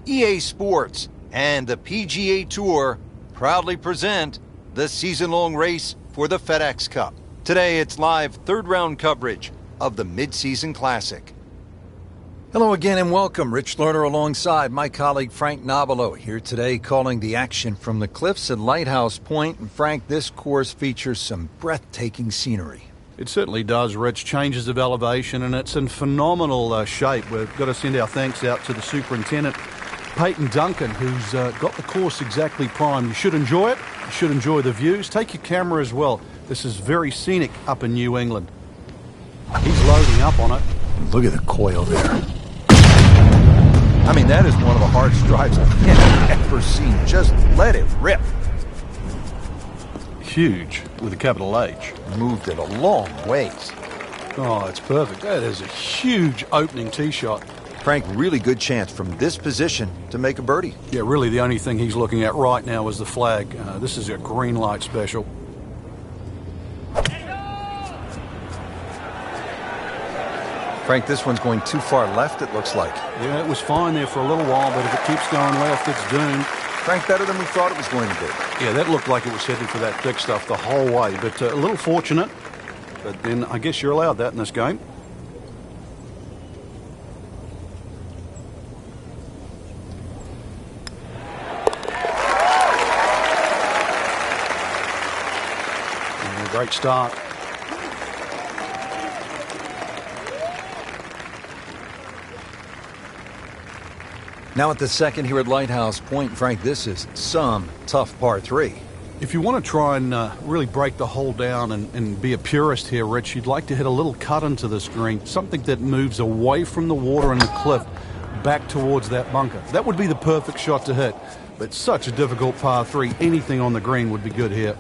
EA Sports, and the PGA Tour proudly present the season-long race for the FedEx Cup. Today, it's live third-round coverage of the Mid-Season Classic. Hello again and welcome. Rich Lerner alongside my colleague Frank Nobilo here today calling the action from the cliffs at Lighthouse Point. And Frank, this course features some breathtaking scenery. It certainly does, Rich. Changes of elevation, and it's in phenomenal shape. We've got to send our thanks out to the superintendent, Peyton Duncan, who's got the course exactly primed. You should enjoy it. You should enjoy the views. Take your camera as well. This is very scenic up in New England. He's loading up on it. Look at the coil there. I mean, that is one of the hardest drives I've ever seen. Just let it rip. Huge, with a capital H. Moved it a long ways. Oh, it's perfect. That is a huge opening tee shot. Frank, really good chance from this position to make a birdie. Yeah, really the only thing he's looking at right now is the flag. This is a green light special. Frank, this one's going too far left, it looks like. Yeah, it was fine there for a little while, but if it keeps going left, it's doomed. Frank, better than we thought it was going to be. Yeah, that looked like it was headed for that thick stuff the whole way, but a little fortunate. But then I guess you're allowed that in this game. And a great start. Now at the second here at Lighthouse Point, Frank, this is some tough par 3. If you want to try and really break the hole down and be a purist here, Rich, you'd like to hit a little cut into this green, something that moves away from the water and the cliff back towards that bunker. That would be the perfect shot to hit, but such a difficult par 3. Anything on the green would be good here.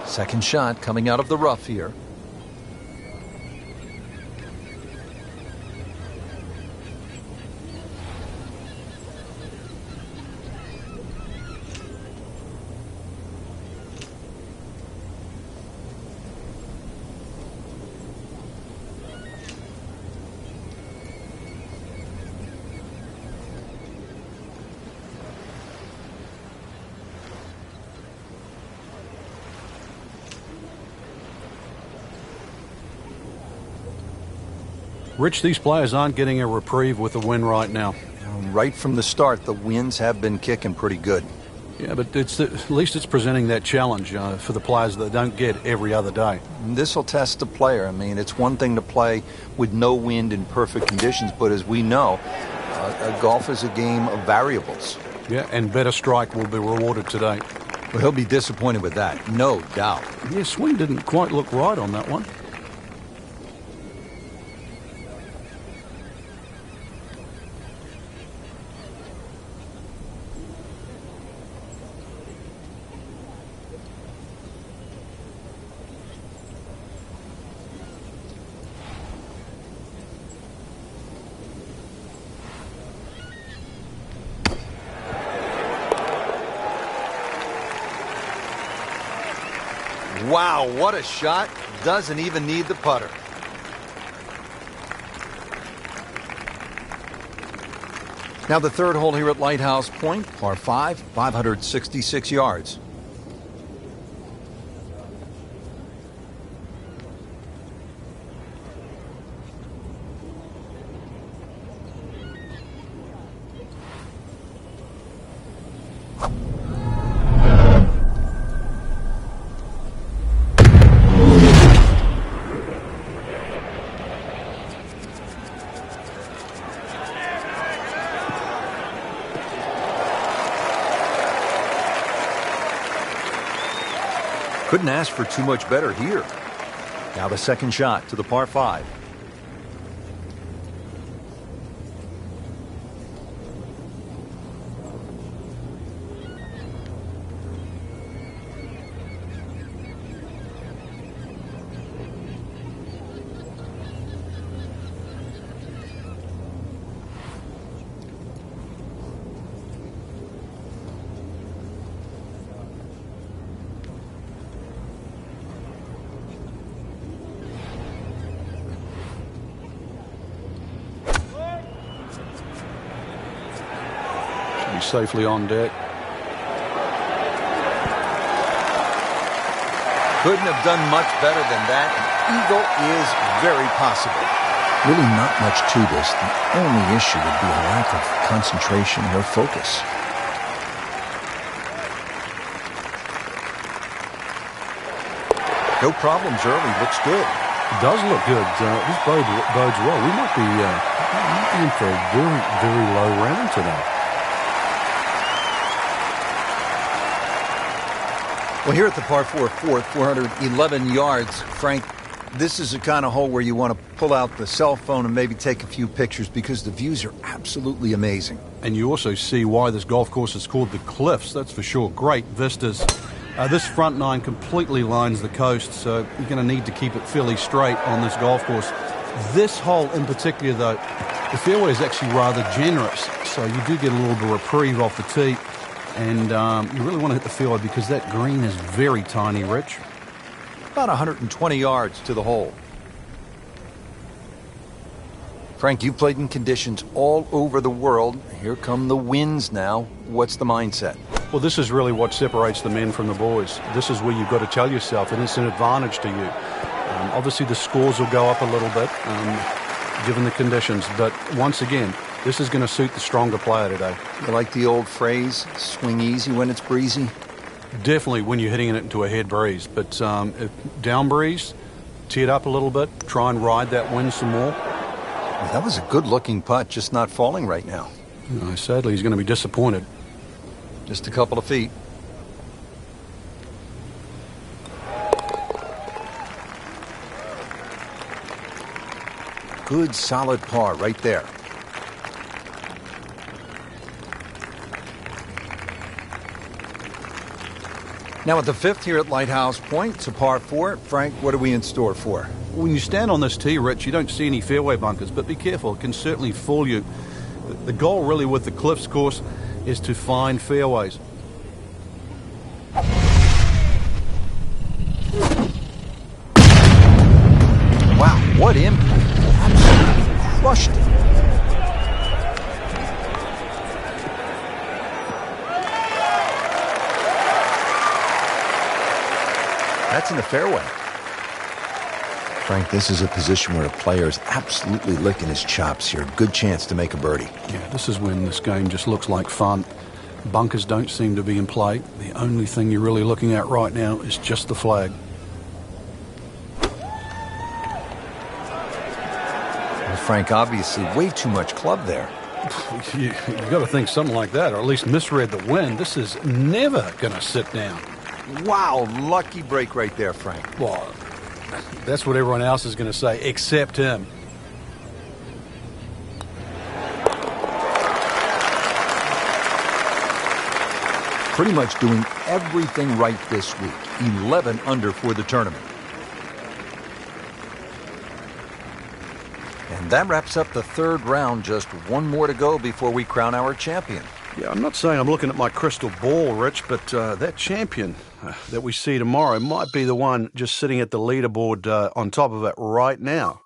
Second shot coming out of the rough here. Rich, these players aren't getting a reprieve with the win right now. Right from the start, the winds have been kicking pretty good. Yeah, but at least it's presenting that challenge for the players that don't get every other day. This will test the player. I mean, it's one thing to play with no wind in perfect conditions, but as we know, golf is a game of variables. Yeah, and better strike will be rewarded today. Well, he'll be disappointed with that, no doubt. Yeah, swing didn't quite look right on that one. Wow, what a shot. Doesn't even need the putter. Now the third hole here at Lighthouse Point, par 5, 566 yards. Couldn't ask for too much better here. Now the second shot to the par 5. He's safely on deck. Couldn't have done much better than that. An eagle is very possible. Really not much to this. The only issue would be a lack of concentration or focus. No problems early. Looks good. It does look good. This bodes well. We might be in for a very, very low round today. Well, here at the par 4 fourth, 411 yards, Frank, this is the kind of hole where you want to pull out the cell phone and maybe take a few pictures because the views are absolutely amazing. And you also see why this golf course is called the Cliffs, that's for sure. Great vistas. This front nine completely lines the coast, so you're going to need to keep it fairly straight on this golf course. This hole in particular, though, the fairway is actually rather generous, so you do get a little bit of reprieve off the tee. And you really want to hit the fairway because that green is very tiny, Rich. About 120 yards to the hole. Frank, you've played in conditions all over the world. Here come the winds now. What's the mindset? Well, this is really what separates the men from the boys. This is where you've got to tell yourself, and it's an advantage to you. Obviously, the scores will go up a little bit, given the conditions. But once again, this is going to suit the stronger player today. You like the old phrase, swing easy when it's breezy? Definitely when you're hitting it into a head breeze. But if down breeze, tee it up a little bit, try and ride that wind some more. Well, that was a good-looking putt, just not falling right now. No, sadly, he's going to be disappointed. Just a couple of feet. Good, solid par right there. Now at the fifth here at Lighthouse Point, it's a par 4. Frank, what are we in store for? When you stand on this tee, Rich, you don't see any fairway bunkers, but be careful. It can certainly fool you. The goal really with the Cliffs course is to find fairways. Wow, what impact. Absolutely crushed it. That's in the fairway. Frank, this is a position where a player is absolutely licking his chops here. Good chance to make a birdie. Yeah, this is when this game just looks like fun. Bunkers don't seem to be in play. The only thing you're really looking at right now is just the flag. Well, Frank, obviously way too much club there. You got to think something like that, or at least misread the wind. This is never going to sit down. Wow, lucky break right there, Frank. Well, that's what everyone else is going to say, except him. Pretty much doing everything right this week. 11 under for the tournament. And that wraps up the third round. Just one more to go before we crown our champion. Yeah, I'm not saying I'm looking at my crystal ball, Rich, but that champion that we see tomorrow might be the one just sitting at the leaderboard on top of it right now.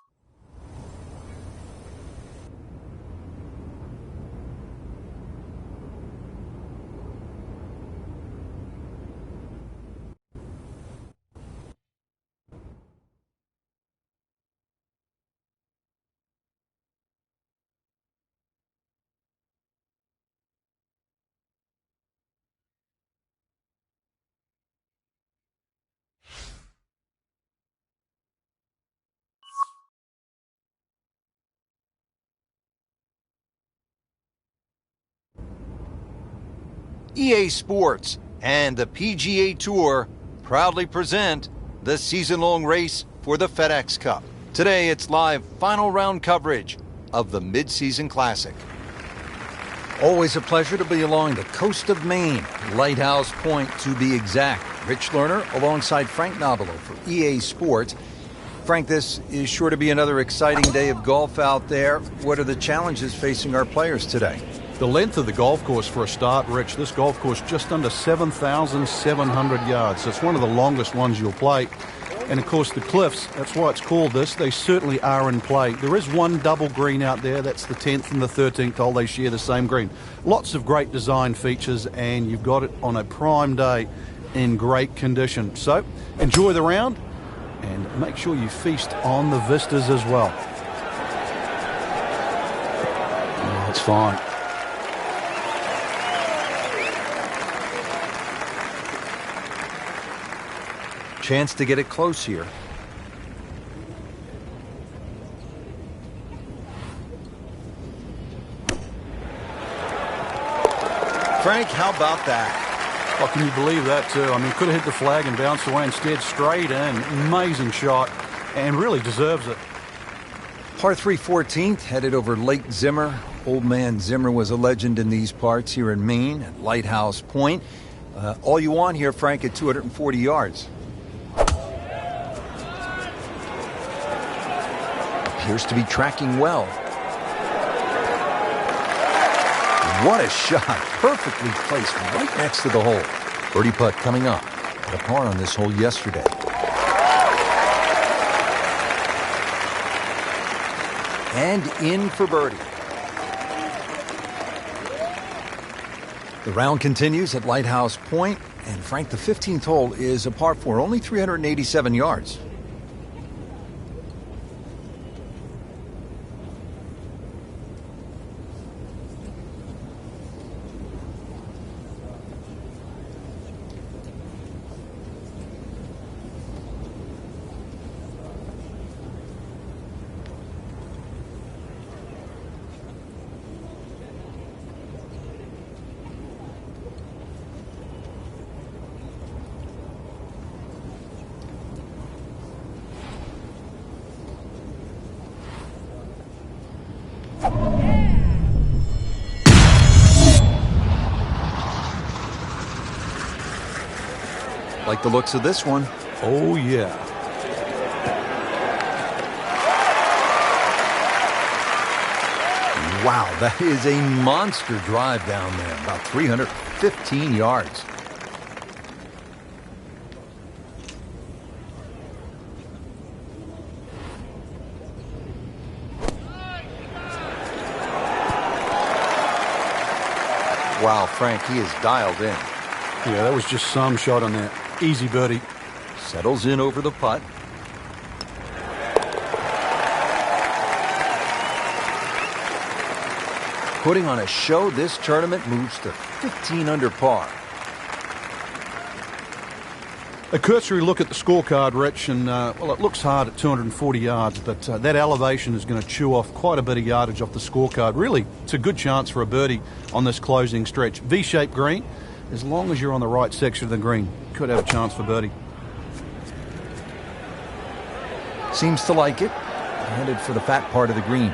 EA Sports and the PGA Tour proudly present the season-long race for the FedEx Cup. Today, it's live final round coverage of the Mid-Season Classic. Always a pleasure to be along the coast of Maine, Lighthouse Point to be exact. Rich Lerner alongside Frank Nobilo for EA Sports. Frank, this is sure to be another exciting day of golf out there. What are the challenges facing our players today? The length of the golf course for a start, Rich. This golf course just under 7,700 yards. So it's one of the longest ones you'll play. And, of course, the cliffs, that's why it's called this, they certainly are in play. There is one double green out there. That's the 10th and the 13th hole. They share the same green. Lots of great design features, and you've got it on a prime day in great condition. So enjoy the round and make sure you feast on the vistas as well. Oh, it's fine. Chance to get it close here. Frank, how about that? Oh, can you believe that too? I mean, could have hit the flag and bounced away, instead straight in. Amazing shot, and really deserves it. Par 3 14th, headed over Lake Zimmer. Old man Zimmer was a legend in these parts here in Maine at Lighthouse Point. All you want here, Frank, at 240 yards. Appears to be tracking well. What a shot. Perfectly placed right next to the hole. Birdie putt coming up. Had a par on this hole yesterday. And in for birdie. The round continues at Lighthouse Point. And Frank, the 15th hole is a par 4, only 387 yards. Like the looks of this one. Oh, yeah. Wow, that is a monster drive down there. About 315 yards. Wow, Frank, he is dialed in. Yeah, that was just some shot on that. Easy birdie. Settles in over the putt. Putting on a show, this tournament moves to 15 under par. A cursory look at the scorecard, Rich, and, well, it looks hard at 240 yards, but that elevation is going to chew off quite a bit of yardage off the scorecard. Really, it's a good chance for a birdie on this closing stretch. V-shaped green. As long as you're on the right section of the green, could have a chance for birdie. Seems to like it. Headed for the fat part of the green.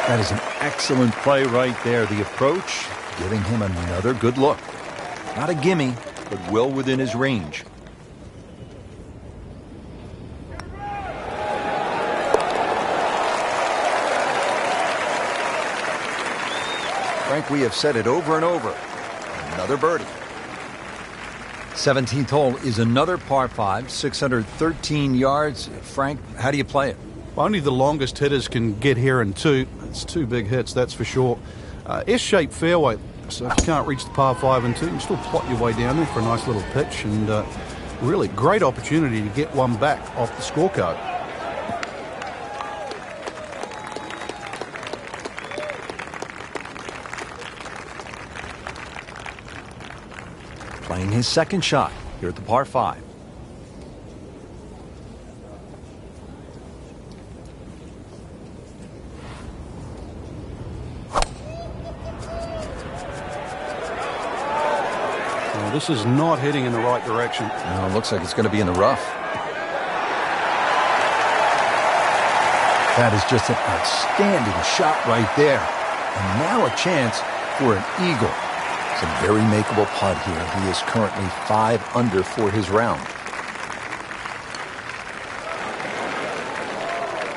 That is an excellent play right there. The approach, giving him another good look. Not a gimme, but well within his range. Frank, we have said it over and over. Another birdie. 17th hole is another par 5, 613 yards. Frank, how do you play it? Only the longest hitters can get here in two. It's two big hits, that's for sure. S-shaped fairway, so if you can't reach the par 5 and 2, you can still plot your way down there for a nice little pitch, and really great opportunity to get one back off the scorecard. Playing his second shot here at the par 5. Well, this is not heading in the right direction. No, it looks like it's going to be in the rough. That is just an outstanding shot right there. And now a chance for an eagle. It's a very makeable putt here. He is currently 5 under for his round.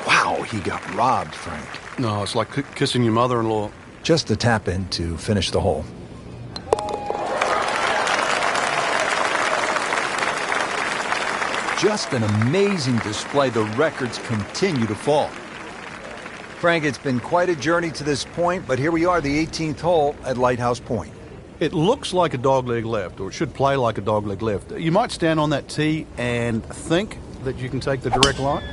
Wow, he got robbed, Frank. No, it's like kissing your mother-in-law. Just a tap in to finish the hole. Just an amazing display. The records continue to fall. Frank, it's been quite a journey to this point, but here we are, the 18th hole at Lighthouse Point. It looks like a dogleg left, or it should play like a dogleg left. You might stand on that tee and think that you can take the direct line.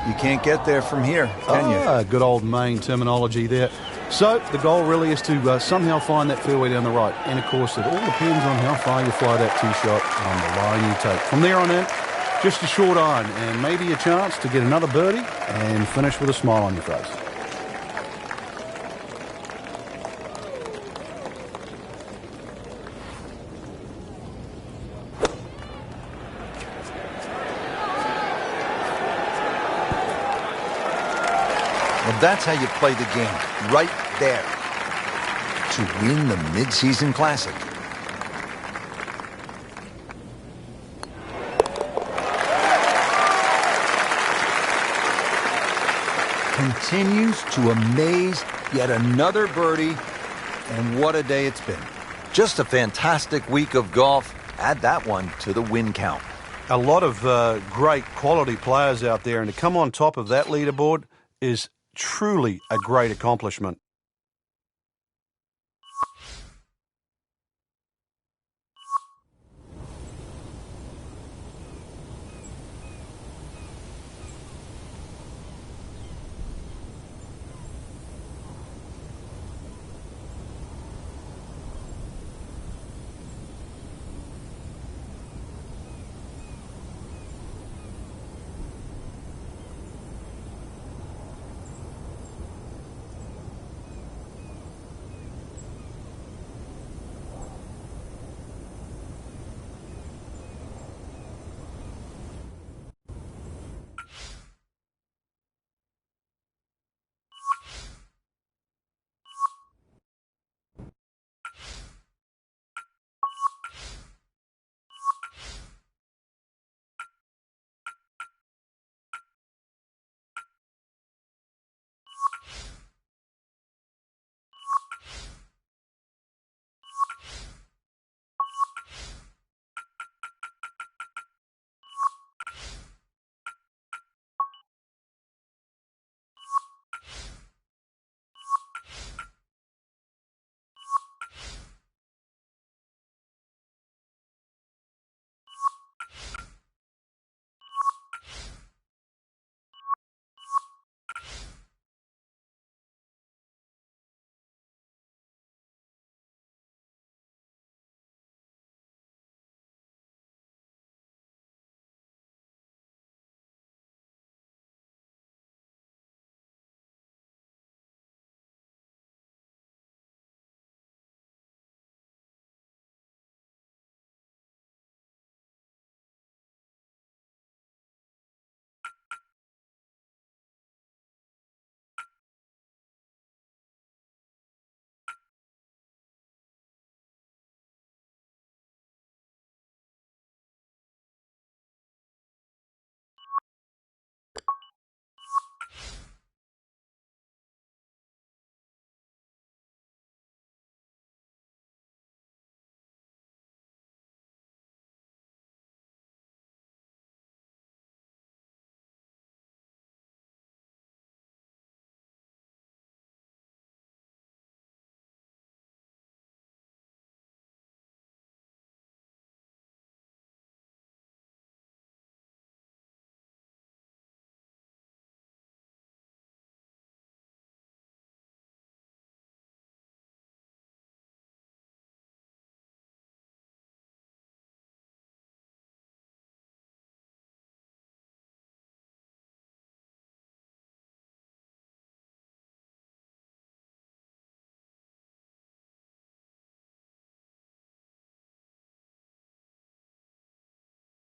You can't get there from here, can you? Good old Maine terminology there. So the goal really is to somehow find that fairway down the right. And, of course, it all depends on how far you fly that tee shot on the line you take. From there on in, just a short iron and maybe a chance to get another birdie and finish with a smile on your face. Well, that's how you play the game, right there, to win the mid-season classic. Continues to amaze, yet another birdie, and what a day it's been. Just a fantastic week of golf. Add that one to the win count. A lot of great quality players out there, and to come on top of that leaderboard is truly a great accomplishment.